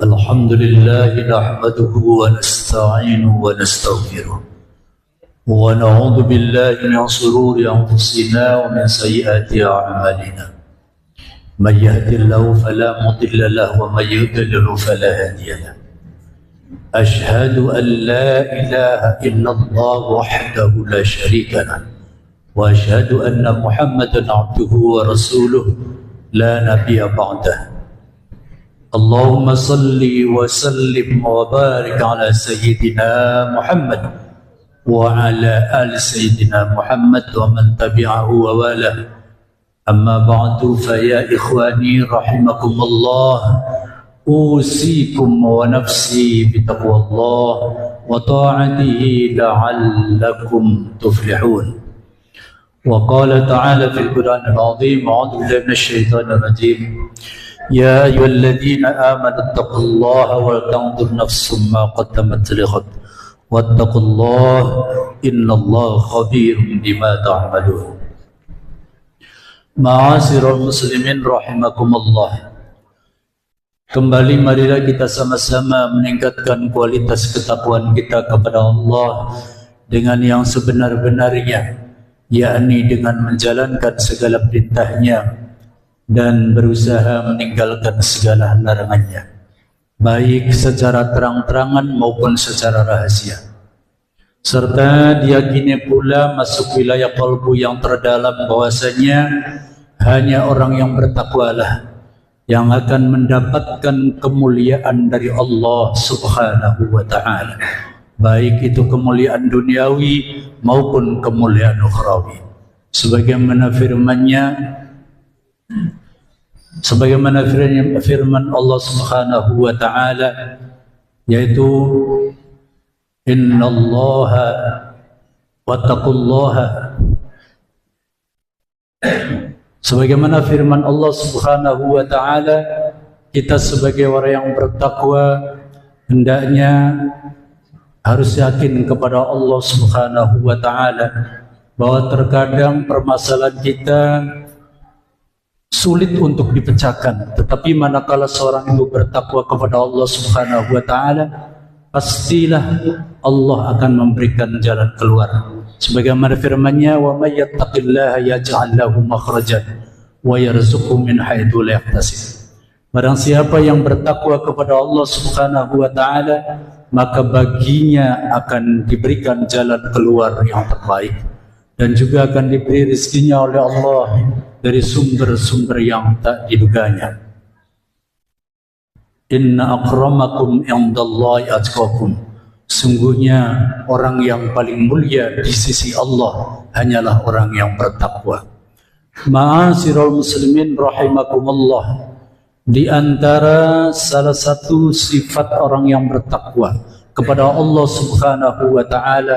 الحمد لله نحمده ونستعينه ونستغفره ونعوذ بالله من شرور أنفسنا ومن سيئات أعمالنا من يهد الله فلا مضل له ومن يضلل فلا هادي له أشهد أن لا إله إلا الله وحده لا شريك له وأشهد أن محمدا عبده ورسوله لا نبي بعده اللهم صل وسلم وبارك على سيدنا محمد وعلى آل سيدنا محمد ومن تبعه ووالاه أما بعد فيا إخواني رحمكم الله أوصيكم ونفسي بتقوى الله وطاعته لعلكم تفلحون وقال تعالى في القرآن العظيم أعوذ بالله من الشيطان الرجيم يا أيها الذين آمنوا اتقوا الله ولتنظر نفس ما قدمت لغد واتقوا الله إن الله خبير بما تعملون Ma'asyiral muslimin rahimakumullah. Kembali marilah kita sama-sama meningkatkan kualitas ketakwaan kita kepada Allah dengan yang sebenar-benarnya, yakni dengan menjalankan segala perintahnya dan berusaha meninggalkan segala larangannya, baik secara terang-terangan maupun secara rahasia. Serta diyakini pula masuk wilayah qalbu yang terdalam bahwasanya hanya orang yang bertakwalah yang akan mendapatkan kemuliaan dari Allah Subhanahu wa ta'ala, baik itu kemuliaan duniawi maupun kemuliaan ukhrawi. Sebagaimana firman Allah Subhanahu wa ta'ala, yaitu innallaha wattaqullaha. Sebagaimana firman Allah Subhanahu wa ta'ala, kita sebagai orang yang bertakwa hendaknya harus yakin kepada Allah Subhanahu wa ta'ala bahwa terkadang permasalahan kita sulit untuk dipecahkan, tetapi manakala seorang itu bertakwa kepada Allah Subhanahu wa ta'ala, pastilah Allah akan memberikan jalan keluar. Sebagaimana firman-Nya, wa may yattaqillaha yaj'al lahu makhrajan wa yarzuqhu min haitsu la yahtasib. Barang siapa yang bertakwa kepada Allah Subhanahu wa ta'ala, maka baginya akan diberikan jalan keluar yang terbaik dan juga akan diberi rezekinya oleh Allah dari sumber-sumber yang tak diduganya. Inna akramakum indallahi atqakum. Sungguhnya orang yang paling mulia di sisi Allah hanyalah orang yang bertakwa. Ma'asyiral muslimin rahimakumullah. Di antara salah satu sifat orang yang bertakwa kepada Allah Subhanahu wa ta'ala,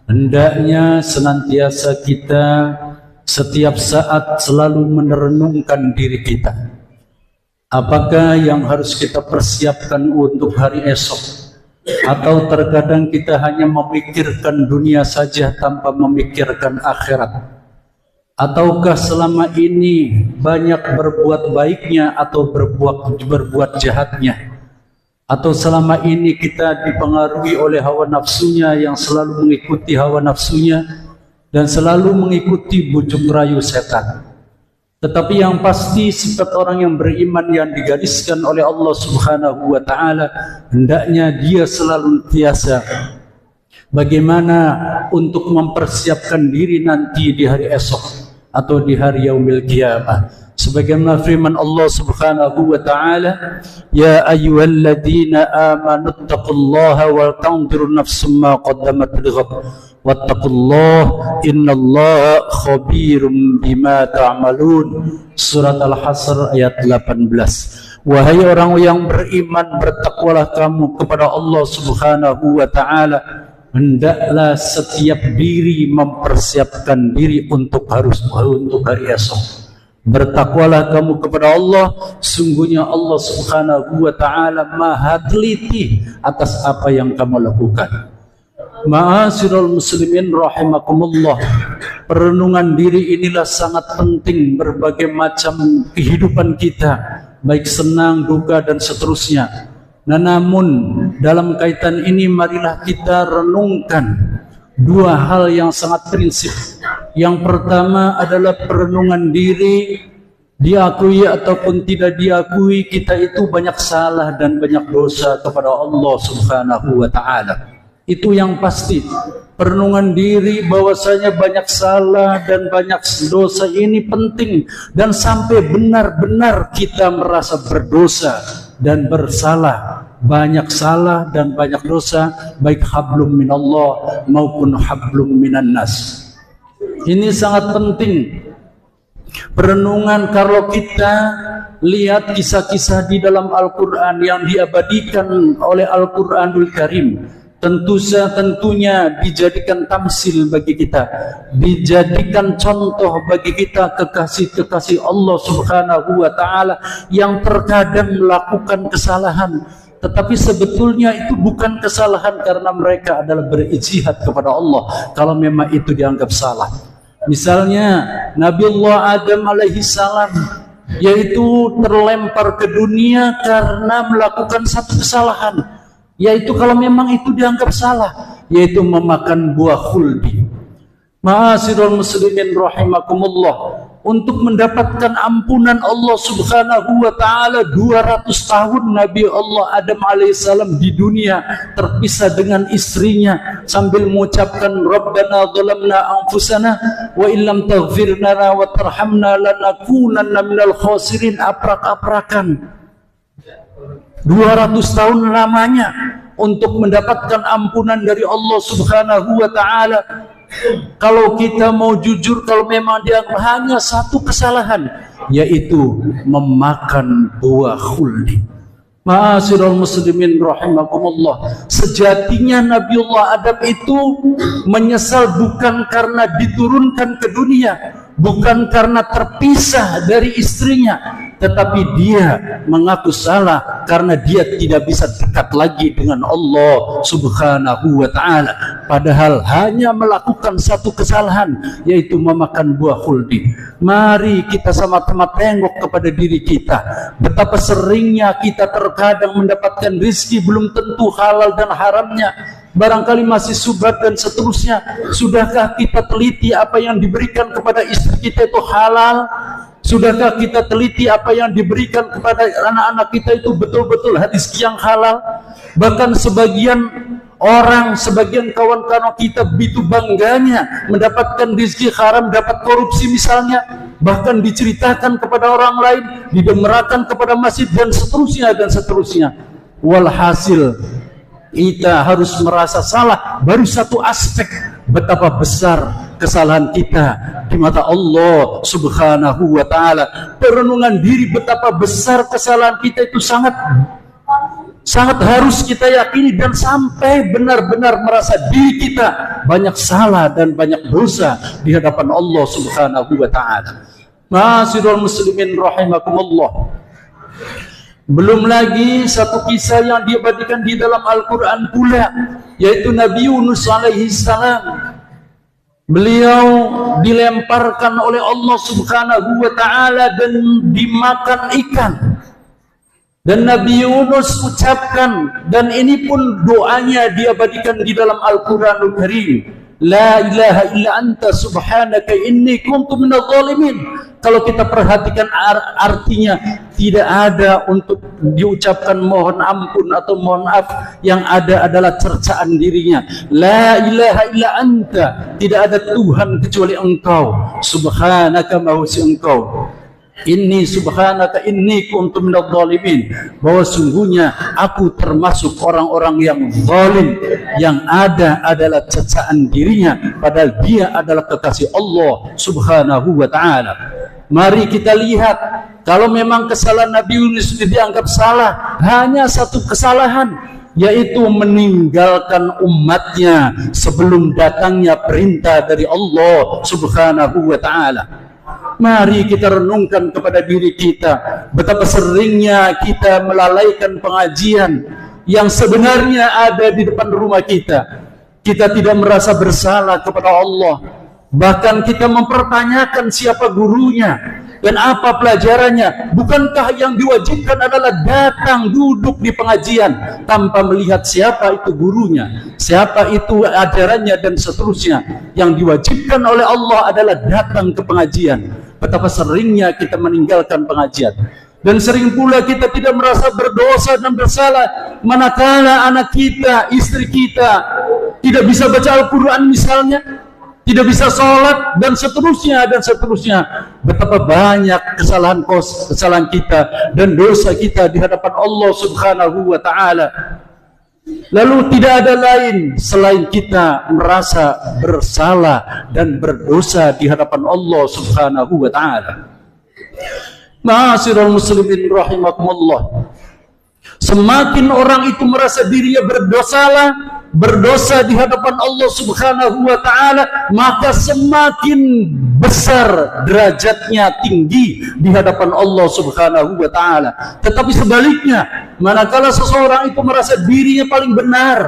hendaknya senantiasa kita setiap saat selalu merenungkan diri kita. Apakah yang harus kita persiapkan untuk hari esok? Atau terkadang kita hanya memikirkan dunia saja tanpa memikirkan akhirat? Ataukah selama ini banyak berbuat baiknya atau berbuat jahatnya? Atau selama ini kita dipengaruhi oleh hawa nafsunya yang selalu mengikuti hawa nafsunya dan selalu mengikuti bujuk rayu setan? Tetapi yang pasti sifat orang yang beriman yang digariskan oleh Allah Subhanahu wa ta'ala, hendaknya dia selalu tiasa bagaimana untuk mempersiapkan diri nanti di hari esok atau di hari yaumil qiyamah. Sebagaimana firman Allah Subhanahu wa ta'ala, ya ayyuhalladzina amanu taqullaha wal tanzur nafsum ma qaddamat lighad wattaqullaha innallaha khabirum bima ta'malun. Surat Al-Hasr ayat 18. Wahai orang yang beriman, bertakwalah kamu kepada Allah Subhanahu wa ta'ala, hendaklah setiap diri mempersiapkan diri untuk hari esok. Bertakwalah kamu kepada Allah, sungguhnya Allah Subhanahu wa ta'ala maha teliti atas apa yang kamu lakukan. Ma'asyiral muslimin rahimakumullah. Perenungan diri inilah sangat penting berbagai macam kehidupan kita, baik senang, duka dan seterusnya. Nah, namun dalam kaitan ini marilah kita renungkan dua hal yang sangat prinsip. Yang pertama adalah perenungan diri, diakui ataupun tidak diakui kita itu banyak salah dan banyak dosa kepada Allah Subhanahu wa taala. Itu yang pasti. Perenungan diri bahwasanya banyak salah dan banyak dosa ini penting, dan sampai benar-benar kita merasa berdosa dan bersalah, banyak salah dan banyak dosa, baik hablum minallah maupun hablum minan nas. Ini sangat penting. Perenungan, kalau kita lihat kisah-kisah di dalam Al-Quran yang diabadikan oleh Al-Quranul Karim, tentunya dijadikan tamsil bagi kita, dijadikan contoh bagi kita kekasih-kekasih Allah Subhanahu wa taala yang terkadang melakukan kesalahan, tetapi sebetulnya itu bukan kesalahan karena mereka adalah berijtihad kepada Allah kalau memang itu dianggap salah. Misalnya Nabiullah Adam alaihi salam, yaitu terlempar ke dunia karena melakukan satu kesalahan, yaitu kalau memang itu dianggap salah, yaitu memakan buah khuldi. Ma'asyiral muslimin rahimakumullah, untuk mendapatkan ampunan Allah Subhanahu wa taala 200 tahun Nabi Allah Adam alaihissalam di dunia terpisah dengan istrinya sambil mengucapkan Rabbana zalamna anfusana wa illam taghfir lana wa tarhamna lanakunanna minal khasirin, aprak-aprakan 200 tahun lamanya untuk mendapatkan ampunan dari Allah Subhanahu wa taala. Kalau kita mau jujur, kalau memang dia hanya satu kesalahan, yaitu memakan buah khuldi. Ma'asyiral muslimin rahimakumullah, sejatinya Nabiullah Adam itu menyesal bukan karena diturunkan ke dunia, bukan karena terpisah dari istrinya, tetapi dia mengaku salah karena dia tidak bisa dekat lagi dengan Allah Subhanahu wa taala, padahal hanya melakukan satu kesalahan, yaitu memakan buah khuldi. Mari kita sama-sama tengok kepada diri kita, betapa seringnya kita terkadang mendapatkan rizki belum tentu halal dan haramnya, barangkali masih subhat dan seterusnya. Sudahkah kita teliti apa yang diberikan kepada istri kita itu halal? Sudahkah kita teliti apa yang diberikan kepada anak-anak kita itu betul-betul rezeki yang halal? Bahkan sebagian orang, sebagian kawan-kawan kita begitu bangganya mendapatkan rezeki haram, dapat korupsi misalnya, bahkan diceritakan kepada orang lain, didemerakan kepada masjid dan seterusnya dan seterusnya. Walhasil kita harus merasa salah baru satu aspek, betapa besar kesalahan kita di mata Allah Subhanahu wa taala. Perenungan diri betapa besar kesalahan kita itu sangat harus kita yakini, dan sampai benar-benar merasa diri kita banyak salah dan banyak dosa di hadapan Allah Subhanahu wa taala. Ma'asyiral muslimin rahimakumullah. Belum lagi satu kisah yang diabadikan di dalam Al-Quran pula, yaitu Nabi Yunus alaihi salam. Beliau dilemparkan oleh Allah Subhanahu wa taala dan dimakan ikan. Dan Nabi Yunus ucapkan, dan ini pun doanya diabadikan di dalam Al-Quranul Karim, La ilaha illa anta subhanaka inni kuntu minadh dhalimin. Kalau kita perhatikan artinya, tidak ada untuk diucapkan mohon ampun atau mohon maaf, yang ada adalah cercaan dirinya. La ilaha illa anta, tidak ada Tuhan kecuali engkau, subhanaka mahusi engkau. Inni subhanaka inni kuntu minadh dhalimin, bahwa sungguhnya aku termasuk orang-orang yang zalim, yang ada adalah cecaan dirinya, padahal dia adalah kekasih Allah Subhanahu wa taala. Mari kita lihat, kalau memang kesalahan Nabi Yunus dianggap salah, hanya satu kesalahan, yaitu meninggalkan umatnya sebelum datangnya perintah dari Allah Subhanahu wa taala. Mari kita renungkan kepada diri kita, betapa seringnya kita melalaikan pengajian yang sebenarnya ada di depan rumah kita. Kita tidak merasa bersalah kepada Allah. Bahkan kita mempertanyakan siapa gurunya dan apa pelajarannya. Bukankah yang diwajibkan adalah datang duduk di pengajian tanpa melihat siapa itu gurunya, siapa itu ajarannya dan seterusnya. Yang diwajibkan oleh Allah adalah datang ke pengajian. Betapa seringnya kita meninggalkan pengajian. Dan sering pula kita tidak merasa berdosa dan bersalah manakala anak kita, istri kita tidak bisa baca Al-Quran misalnya, tidak bisa sholat dan seterusnya dan seterusnya. Betapa banyak kesalahan kita dan dosa kita di hadapan Allah Subhanahu wa taala. Lalu tidak ada lain selain kita merasa bersalah dan berdosa di hadapan Allah Subhanahu wa taala. Ma'asyiral muslimin rahimakumullah. Semakin orang itu merasa dirinya berdosa di hadapan Allah Subhanahu wa taala, maka semakin besar derajatnya, tinggi di hadapan Allah Subhanahu wa taala. Tetapi sebaliknya, manakala seseorang itu merasa dirinya paling benar,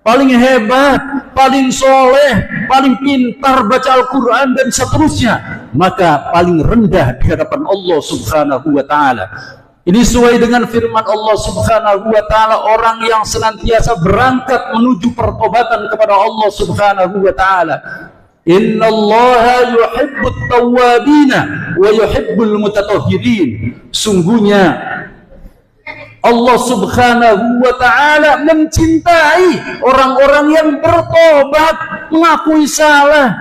paling hebat, paling soleh, paling pintar baca Al-Quran dan seterusnya, maka paling rendah di hadapan Allah Subhanahu wa taala. Ini sesuai dengan firman Allah Subhanahu wa taala, orang yang senantiasa berangkat menuju pertobatan kepada Allah Subhanahu wa taala. Innallaha yuhibbut tawwabina wa yuhibbul mutatahhirin. Sungguhnya Allah Subhanahu wa taala mencintai orang-orang yang bertobat, mengakui salah.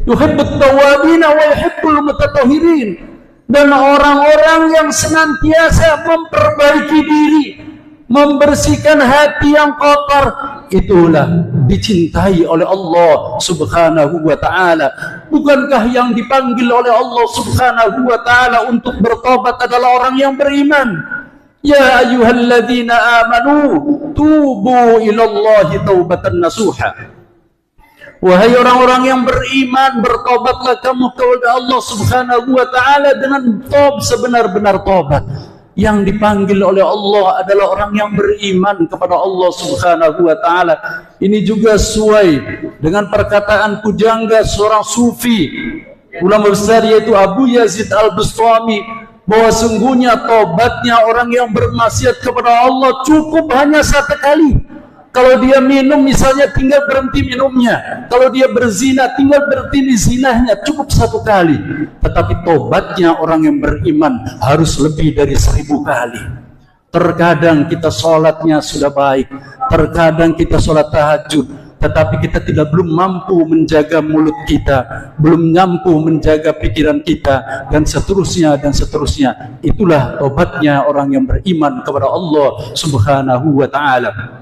Yuhibbut tawwabina wa yuhibbul mutatahhirin. Dan orang-orang yang senantiasa memperbaiki diri, membersihkan hati yang kotor, itulah dicintai oleh Allah Subhanahu wa ta'ala. Bukankah yang dipanggil oleh Allah Subhanahu wa ta'ala untuk bertobat adalah orang yang beriman? Ya ayyuhalladzina amanu tubu ilallahi taubatan nasuha. Wahai orang-orang yang beriman, bertobatlah kamu kepada Allah Subhanahu wa ta'ala dengan sebenar-benar tobat. Yang dipanggil oleh Allah adalah orang yang beriman kepada Allah Subhanahu wa ta'ala. Ini juga sesuai dengan perkataan pujangga seorang sufi, ulama besar, yaitu Abu Yazid Al-Bustami, bahwa sungguhnya tobatnya orang yang bermaksiat kepada Allah cukup hanya satu kali. Kalau dia minum misalnya, tinggal berhenti minumnya. Kalau dia berzina, tinggal berhenti zinahnya. Cukup satu kali. Tetapi tobatnya orang yang beriman harus lebih dari 1000 kali. Terkadang kita sholatnya sudah baik, terkadang kita sholat tahajud, tetapi kita belum mampu menjaga mulut kita, belum mampu menjaga pikiran kita, dan seterusnya dan seterusnya. Itulah tobatnya orang yang beriman kepada Allah Subhanahu wa ta'ala.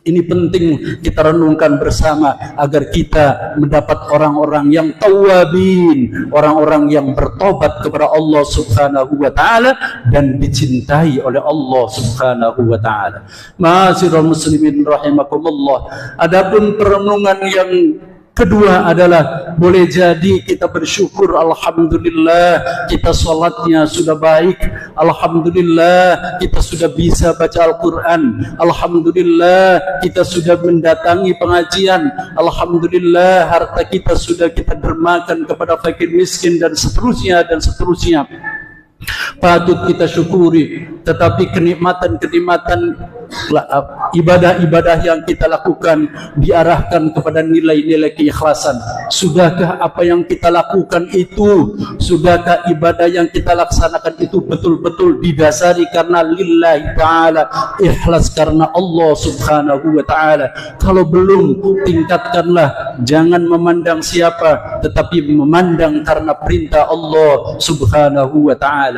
Ini penting kita renungkan bersama agar kita mendapat orang-orang yang tawabin, orang-orang yang bertobat kepada Allah Subhanahu wa ta'ala dan dicintai oleh Allah Subhanahu wa ta'ala. Ma'asyiral muslimin rahimakumullah. Adapun perenungan yang kedua adalah boleh jadi kita bersyukur, alhamdulillah kita sholatnya sudah baik, alhamdulillah kita sudah bisa baca Al-Quran, alhamdulillah kita sudah mendatangi pengajian, alhamdulillah harta kita sudah kita dermakan kepada fakir miskin dan seterusnya dan seterusnya. Patut kita syukuri. Tetapi kenikmatan-kenikmatan ibadah-ibadah yang kita lakukan diarahkan kepada nilai-nilai keikhlasan. Sudahkah apa yang kita lakukan itu, sudahkah ibadah yang kita laksanakan itu betul-betul didasari karena lillahi ta'ala, ikhlas karena Allah Subhanahu wa ta'ala? Kalau belum, tingkatkanlah. Jangan memandang siapa, tetapi memandang karena perintah Allah Subhanahu wa ta'ala.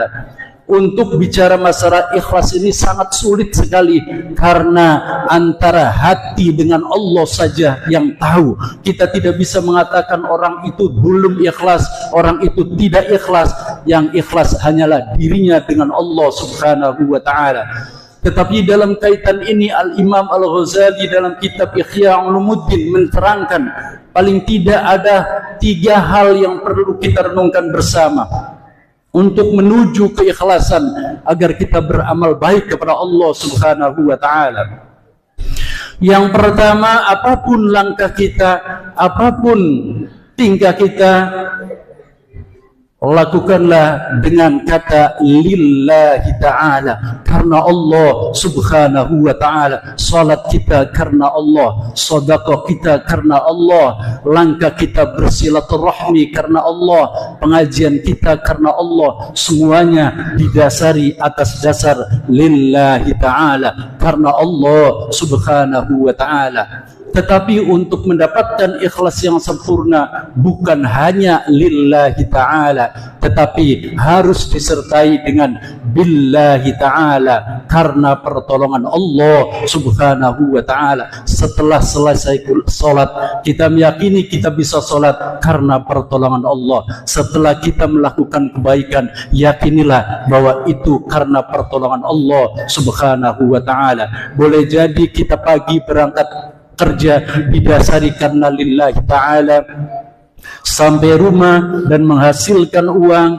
Untuk bicara masalah ikhlas ini sangat sulit sekali, karena antara hati dengan Allah saja yang tahu. Kita tidak bisa mengatakan orang itu belum ikhlas, orang itu tidak ikhlas. Yang ikhlas hanyalah dirinya dengan Allah Subhanahu wa ta'ala. Tetapi dalam kaitan ini Al-Imam Al-Ghazali dalam kitab Ihya Ulumuddin menerangkan paling tidak ada 3 hal yang perlu kita renungkan bersama untuk menuju keikhlasan agar kita beramal baik kepada Allah Subhanahu wa ta'ala. Yang pertama, apapun langkah kita, apapun tingkah kita, lakukanlah dengan kata lillahi ta'ala, karena Allah subhanahu wa ta'ala. Salat kita karena Allah, sedekah kita karena Allah, langkah kita bersilaturahmi karena Allah, pengajian kita karena Allah, semuanya didasari atas dasar lillahi ta'ala, karena Allah subhanahu wa ta'ala. Tetapi untuk mendapatkan ikhlas yang sempurna bukan hanya lillahi ta'ala, tetapi harus disertai dengan billahi ta'ala, karena pertolongan Allah subhanahu wa ta'ala. Setelah selesai sholat, kita meyakini kita bisa sholat karena pertolongan Allah. Setelah kita melakukan kebaikan, yakinilah bahwa itu karena pertolongan Allah subhanahu wa ta'ala. Boleh jadi kita pagi berangkat kerja didasari karena lillahi ta'ala, sampai rumah dan menghasilkan uang,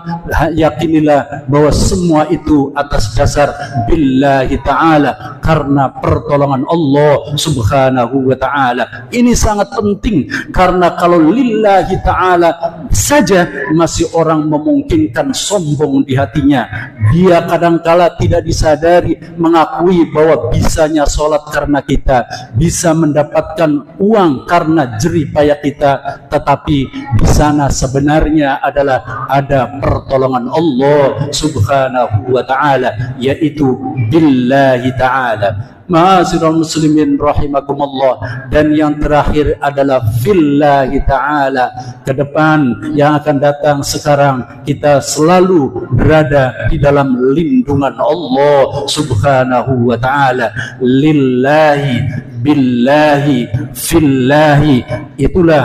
yakinilah bahwa semua itu atas dasar billahi ta'ala, karena pertolongan Allah subhanahu wa ta'ala. Ini sangat penting, karena kalau lillahi ta'ala saja masih orang memungkinkan sombong di hatinya. Dia kadangkala tidak disadari mengakui bahwa bisanya sholat karena kita, bisa mendapatkan uang karena jerih payah kita, tetapi di sana sebenarnya adalah ada pertolongan Allah subhanahu wa ta'ala, yaitu billahi ta'ala. Ma'asyiral muslimin rahimakumullah. Dan yang terakhir adalah fillahi ta'ala. Ke depan yang akan datang, sekarang kita selalu berada di dalam lindungan Allah subhanahu wa ta'ala. Lillahi, billahi, fillahi. Itulah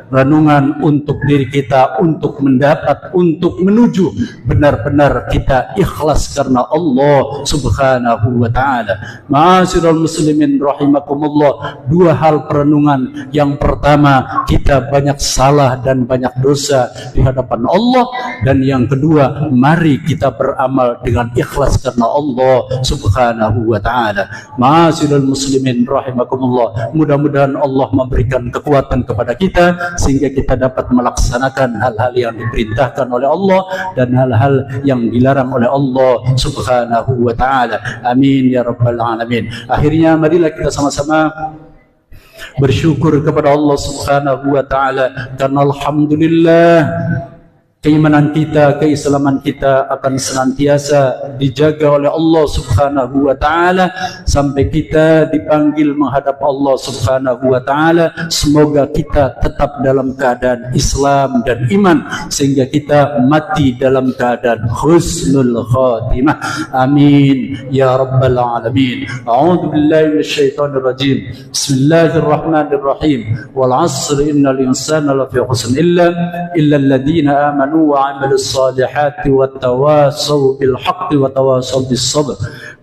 renungan untuk diri kita, untuk mendapat, untuk menuju benar-benar kita ikhlas karena Allah subhanahu wa ta'ala. Ma'asyiral muslimin rahimakumullah. Dua hal perenungan. Yang pertama, kita banyak salah dan banyak dosa di hadapan Allah. Dan yang kedua, mari kita beramal dengan ikhlas karena Allah subhanahu wa ta'ala. Ma'asyiral muslimin rahimakumullah. Mudah-mudahan Allah memberikan kekuatan kepada kita sehingga kita dapat melaksanakan hal-hal yang diperintahkan oleh Allah dan hal-hal yang dilarang oleh Allah subhanahu wa ta'ala. Amin ya rabbal alamin. Akhirnya marilah kita sama-sama bersyukur kepada Allah subhanahu wa ta'ala, karena alhamdulillah keimanan kita, keislaman kita akan senantiasa dijaga oleh Allah subhanahu wa ta'ala sampai kita dipanggil menghadap Allah subhanahu wa ta'ala. Semoga kita tetap dalam keadaan Islam dan iman sehingga kita mati dalam keadaan husnul khatimah. Amin ya rabbal alamin. A'udzu billahi minasyaitonir rajim. Bismillahirrahmanirrahim. Wal 'asri innal insana lafi khusr illa alladhina amanu وعملوا الصالحات وتواصوا بالحق وتواصوا بالصبر.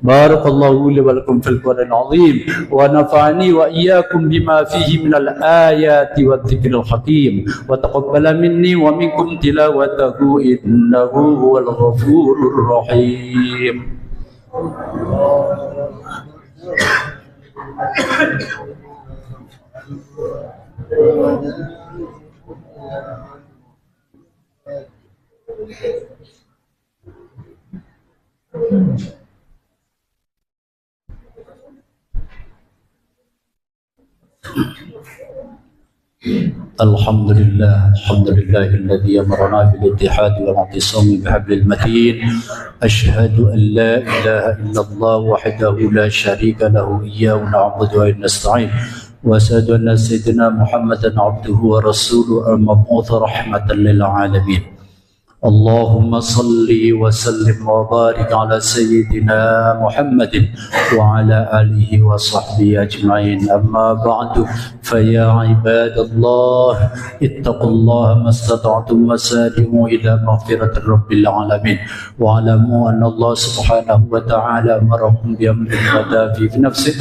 بارك الله لي ولكم في القرآن العظيم ونفعني وإياكم بما فيه من الآيات والذكر الحكيم وتقبل مني ومنكم تلاوته إنه هو الغفور الرحيم. الحمد لله الذي أمرنا بالاتحاد والاعتصام بحبل المتين. أشهد أن لا إله إلا الله وحده لا شريك له إياه نعبد وإياه نستعين. وأشهد أن سيدنا محمدا عبده ورسوله المبعوث رحمة للعالمين. اللهم صل وسلم وبارك على سيدنا محمد وعلى آله وصحبه أجمعين. أما بعد فيا عباد الله اتقوا الله ما استطعتم وسارعوا إلى مغفرة رب العالمين واعلموا أن الله سبحانه وتعالى أمركم بأمر بدأ في نفسه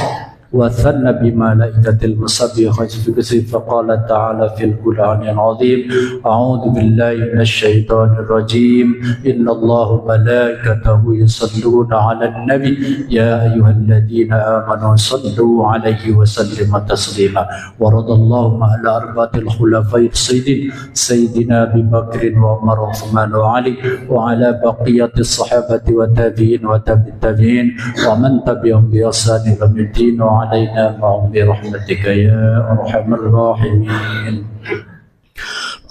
وثنى بملائكة المسبحة في قدسه فقال تعالى في القرآن العظيم أعوذ بالله من الشيطان الرجيم إن الله وملائكته يصلون على النبي يا أيها الذين آمنوا صلوا عليه وسلموا تسليما ورضى الله على أربعة الخلفاء الراشدين سيدنا أبي بكر وعمر وعثمان وعلي وعلى بقية الصحابة والتابعين وتابع التابعين ومن تبعهم بإحسان إلى يوم الدين وعلينا معهم برحمتك يا أرحم الراحمين.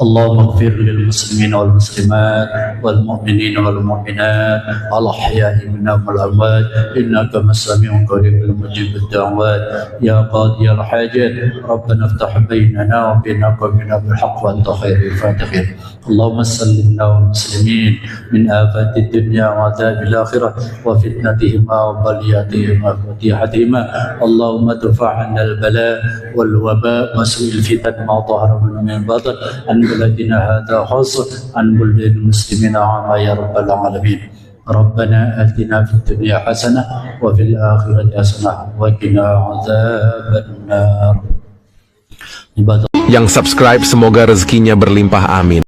اللهم اغفر للمسلمين والمسلمات والمؤمنين والمؤمنات الأحياء منهم والأموات إنك سميع قريب مجيب الدعوات يا قاضي الحاجات ربنا افتح بيننا وبين قومنا بالحق وأنت خير الفاتحين. اللهم سلمنا والمسلمين من آفات الدنيا وعذاب الآخرة وفتنتهما وبلياتهما وفضيحتهما. اللهم ادفع عنا البلاء والوباء وسوء الفتن ما ظهر منه من بطن عن بلدنا هذا خاصة عن بلدان المسلمين عامة يا رب العالمين. ربنا آتنا في الدنيا حسنة وفي الآخرة حسنة وقنا عذاب النار. Yang subscribe semoga rezekinya berlimpah, amin.